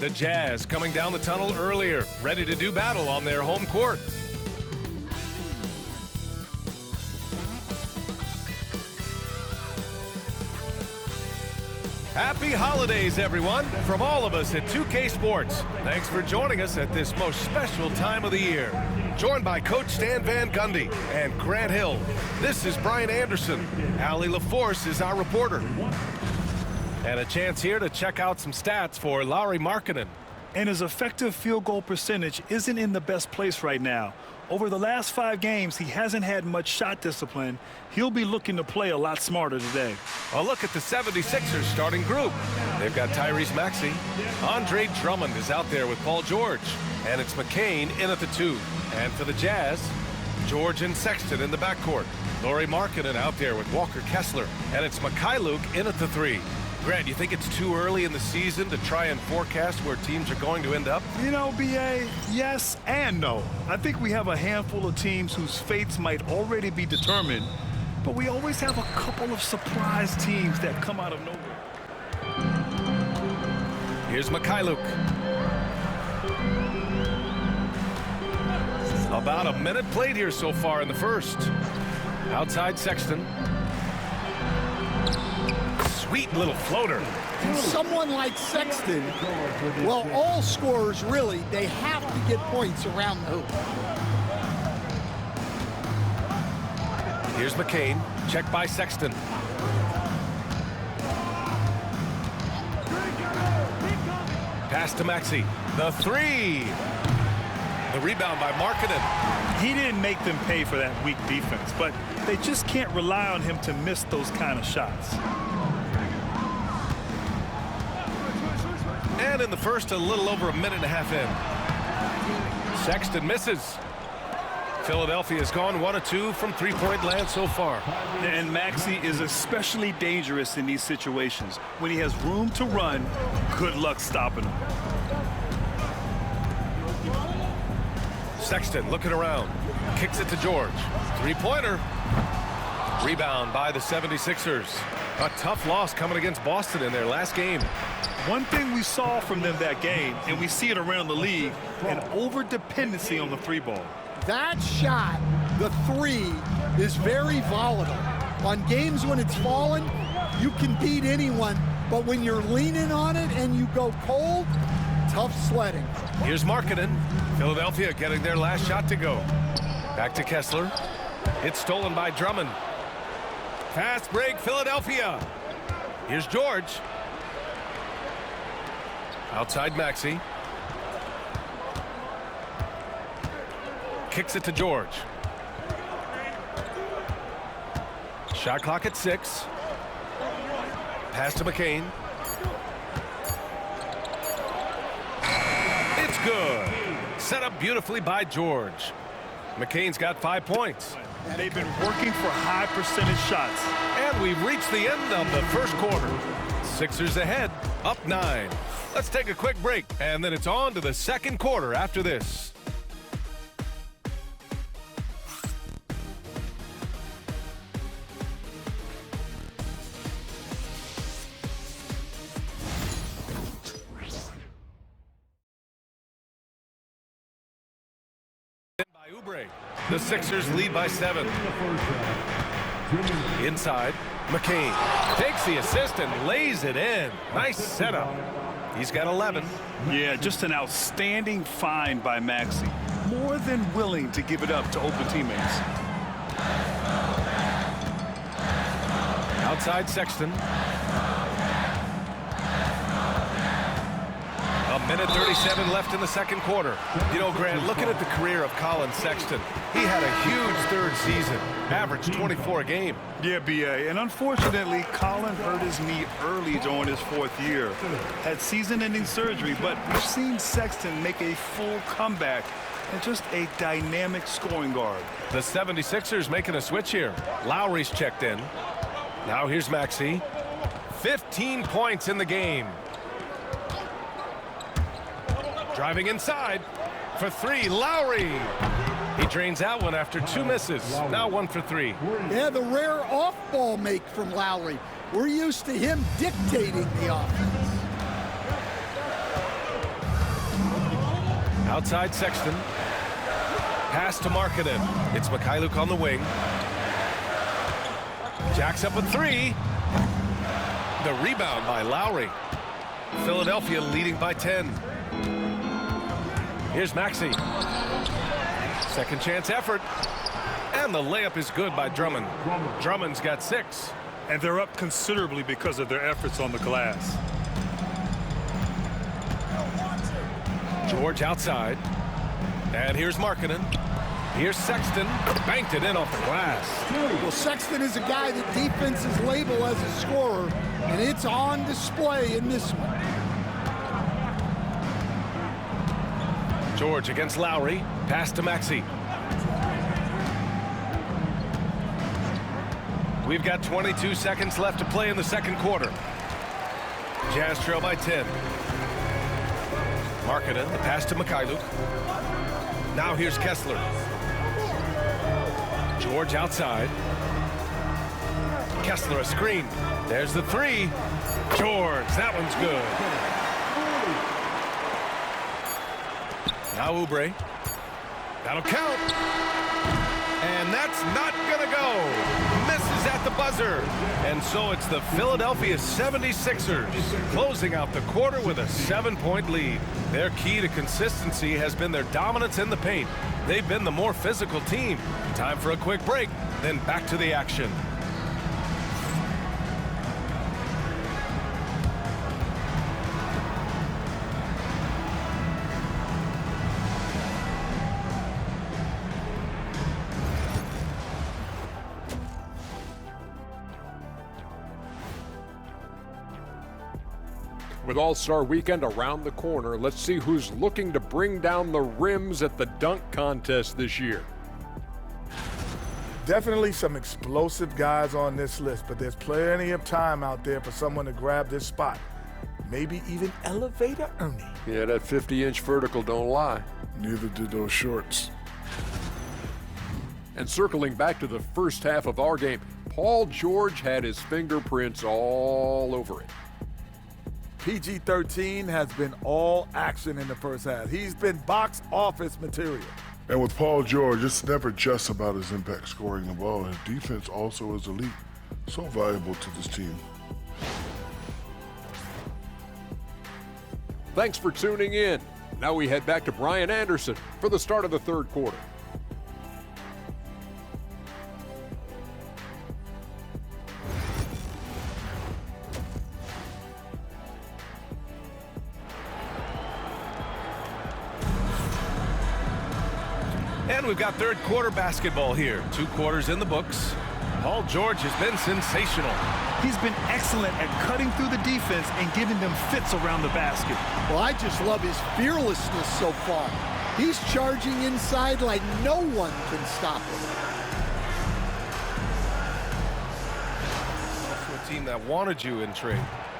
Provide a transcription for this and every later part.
The Jazz coming down the tunnel earlier, ready to do battle on their home court. Happy holidays, everyone, from all of us at 2K Sports. Thanks for joining us at this most special time of the year. Joined by Coach Stan Van Gundy and Grant Hill. This is Brian Anderson. Allie LaForce is our reporter. And a chance here to check out some stats for Lauri Markkanen. And his effective field goal percentage isn't in the best place right now. Over the last 5 games, he hasn't had much shot discipline. He'll be looking to play a lot smarter today. A look at the 76ers starting group. They've got Tyrese Maxey. Andre Drummond is out there with Paul George. And it's McCain in at the 2. And for the Jazz, George and Sexton in the backcourt. Lauri Markkanen out there with Walker Kessler. And it's Mykhailiuk in at the 3. Grant, you think it's too early in the season to try and forecast where teams are going to end up? You know, B.A., yes and no. I think we have a handful of teams whose fates might already be determined, but we always have a couple of surprise teams that come out of nowhere. Here's Mykhailiuk. About a minute played here so far in the first. Outside Sexton. Sweet little floater. Someone like Sexton, well, all scorers really, they have to get points around the hoop. Here's McCain, checked by Sexton. Pass to Maxey, the 3. The rebound by Markkanen. He didn't make them pay for that weak defense, but they just can't rely on him to miss those kind of shots. And in the first, a little over a minute and a half in. Sexton misses. Philadelphia has gone 1 of 2 from three-point land so far. And Maxey is especially dangerous in these situations. When he has room to run, good luck stopping him. Sexton looking around. Kicks it to George. Three-pointer. Rebound by the 76ers. A tough loss coming against Boston in their last game. One thing we saw from them that game, and we see it around the league, an over-dependency on the 3-ball. That shot, the 3, is very volatile. On games when it's falling, you can beat anyone, but when you're leaning on it and you go cold, tough sledding. Here's Markkanen. Philadelphia getting their last shot to go. Back to Kessler. It's stolen by Drummond. Fast break, Philadelphia. Here's George. Outside Maxey. Kicks it to George. Shot clock at 6. Pass to McCain. It's good. Set up beautifully by George. McCain's got 5 points. They've been working for high percentage shots. And we've reached the end of the first quarter. Sixers ahead, up 9. Let's take a quick break, and then it's on to the second quarter after this. The Sixers lead by 7. Inside, McCain takes the assist and lays it in. Nice setup. He's got 11. Yeah, just an outstanding find by Maxey. More than willing to give it up to open teammates. Outside Sexton. A minute 37 left in the second quarter. You know, Grant, looking at the career of Collin Sexton, he had a huge third season, averaged 24 a game. Yeah, B.A., and unfortunately, Collin hurt his knee early during his 4th year. Had season-ending surgery, but we've seen Sexton make a full comeback and just a dynamic scoring guard. The 76ers making a switch here. Lauri's checked in. Now here's Maxey. 15 points in the game. Driving inside for 3, Lauri. He drains that one after 2 misses. Now 1 for 3. Yeah, the rare off-ball make from Lauri. We're used to him dictating the offense. Outside Sexton. Pass to Markkanen. It's Mykhailiuk on the wing. Jacks up a three. The rebound by Lauri. Philadelphia leading by 10. Here's Maxey. Second chance effort. And the layup is good by Drummond. Drummond's got 6. And they're up considerably because of their efforts on the glass. George outside. And here's Markkanen. Here's Sexton. Banked it in off the glass. Well, Sexton is a guy that defenses label as a scorer, and it's on display in this one. George against Lauri. Pass to Maxey. We've got 22 seconds left to play in the second quarter. Jazz trail by 10. Markkanen, the pass to Mykhailiuk. Now here's Kessler. George outside. Kessler a screen. There's the three. George, that one's good. Now Oubre. That'll count. And that's not gonna go. Misses at the buzzer. And so it's the Philadelphia 76ers closing out the quarter with a 7-point lead. Their key to consistency has been their dominance in the paint. They've been the more physical team. Time for a quick break, then back to the action. With All-Star Weekend around the corner, let's see who's looking to bring down the rims at the dunk contest this year. Definitely some explosive guys on this list, but there's plenty of time out there for someone to grab this spot. Maybe even Elevator Ernie. Yeah, that 50-inch vertical don't lie. Neither did those shorts. And circling back to the first half of our game, Paul George had his fingerprints all over it. PG-13 has been all action in the first half. He's been box office material. And with Paul George, it's never just about his impact scoring the ball. His defense also is elite. So valuable to this team. Thanks for tuning in. Now we head back to Brian Anderson for the start of the third quarter. And we've got third quarter basketball here. 2 quarters in the books. Paul George has been sensational. He's been excellent at cutting through the defense and giving them fits around the basket. Well, I just love his fearlessness so far. He's charging inside like no one can stop him. For a team that wanted you in trade.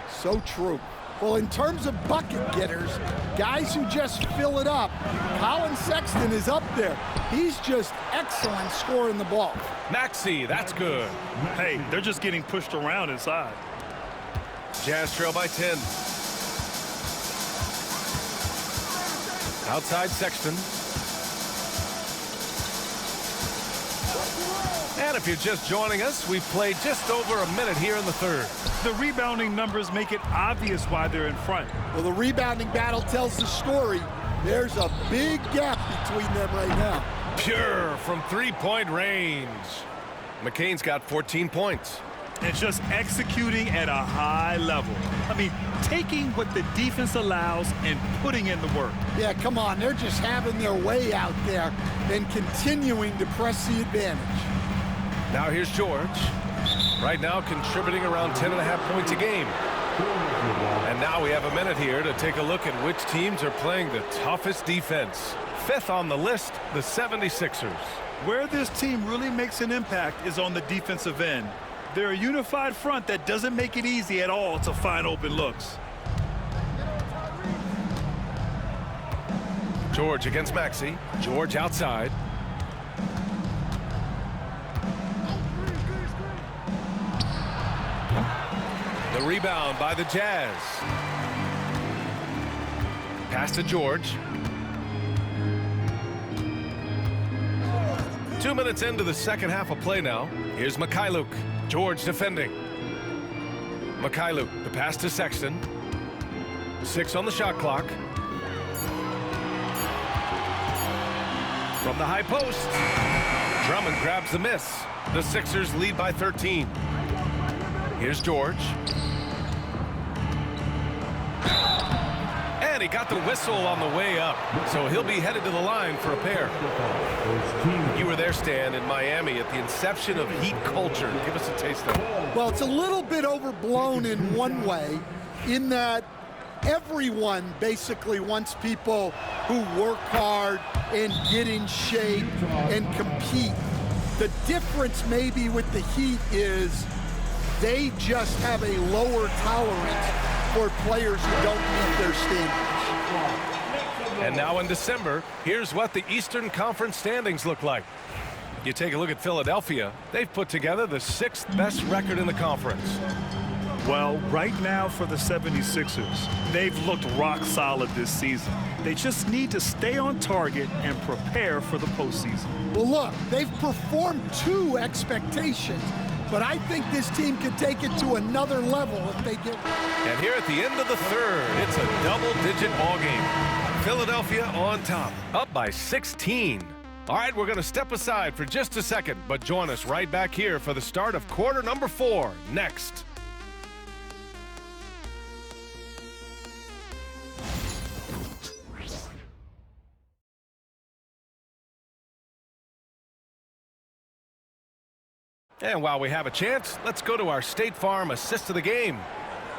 So true. Well, in terms of bucket getters, guys who just fill it up, Collin Sexton is up there. He's just excellent scoring the ball. Maxey, that's good. Hey, they're just getting pushed around inside. Jazz trail by 10. Outside Sexton. And if you're just joining us, we've played just over a minute here in the third. The rebounding numbers make it obvious why they're in front. Well, the rebounding battle tells the story. There's a big gap between them right now. Pure from three-point range. McCain's got 14 points. And just executing at a high level. I mean, taking what the defense allows and putting in the work. Yeah, come on. They're just having their way out there and continuing to press the advantage. Now here's George. Right now contributing around 10.5 points a game. And now we have a minute here to take a look at which teams are playing the toughest defense. 5th on the list, the 76ers. Where this team really makes an impact is on the defensive end. They're a unified front that doesn't make it easy at all to find open looks. George against Maxey. George outside. The rebound by the Jazz. Pass to George. 2 minutes into the second half of play now. Here's Mykhailiuk. George defending. Mykhailiuk, the pass to Sexton. 6 on the shot clock. From the high post, Drummond grabs the miss. The Sixers lead by 13. Here's George. And he got the whistle on the way up, so he'll be headed to the line for a pair. You were there, Stan, in Miami at the inception of Heat culture. Give us a taste of it. Well, it's a little bit overblown in one way, in that everyone basically wants people who work hard and get in shape and compete. The difference maybe with the Heat is they just have a lower tolerance for players who don't meet their standards. And now in December, here's what the Eastern Conference standings look like. You take a look at Philadelphia. They've put together the 6th best record in the conference. Well, right now for the 76ers, they've looked rock solid this season. They just need to stay on target and prepare for the postseason. Well, look, they've performed to expectations, but I think this team can take it to another level if they get. And here at the end of the third, it's a double-digit ball game. Philadelphia on top, up by 16. All right, we're going to step aside for just a second, but join us right back here for the start of quarter number 4 next. And while we have a chance, let's go to our State Farm assist of the game.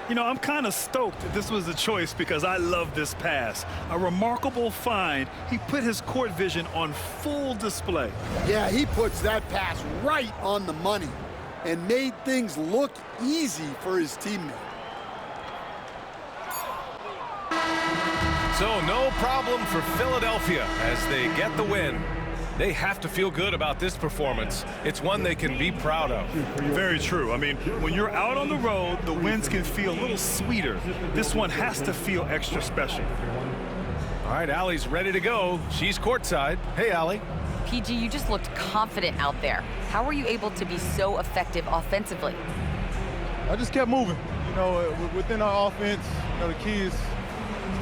You know, I'm kind of stoked that this was a choice because I love this pass. A remarkable find. He put his court vision on full display. Yeah, he puts that pass right on the money and made things look easy for his teammate. So no problem for Philadelphia as they get the win. They have to feel good about this performance. It's one they can be proud of. Very true. I mean, when you're out on the road, the wins can feel a little sweeter. This one has to feel extra special. All right, Allie's ready to go. She's courtside. Hey, Allie. PG, you just looked confident out there. How were you able to be so effective offensively? I just kept moving. You know, within our offense, you know, the key is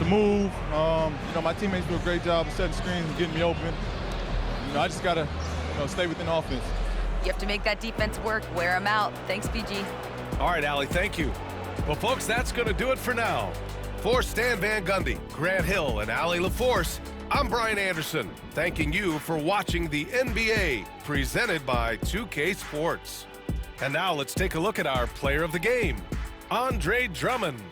to move. You know, my teammates do a great job of setting screens and getting me open. You know, I just got to, stay within offense. You have to make that defense work. Wear them out. Thanks, PG. All right, Allie, thank you. Well, folks, that's going to do it for now. For Stan Van Gundy, Grant Hill, and Allie LaForce, I'm Brian Anderson, thanking you for watching the NBA, presented by 2K Sports. And now let's take a look at our player of the game, Andre Drummond.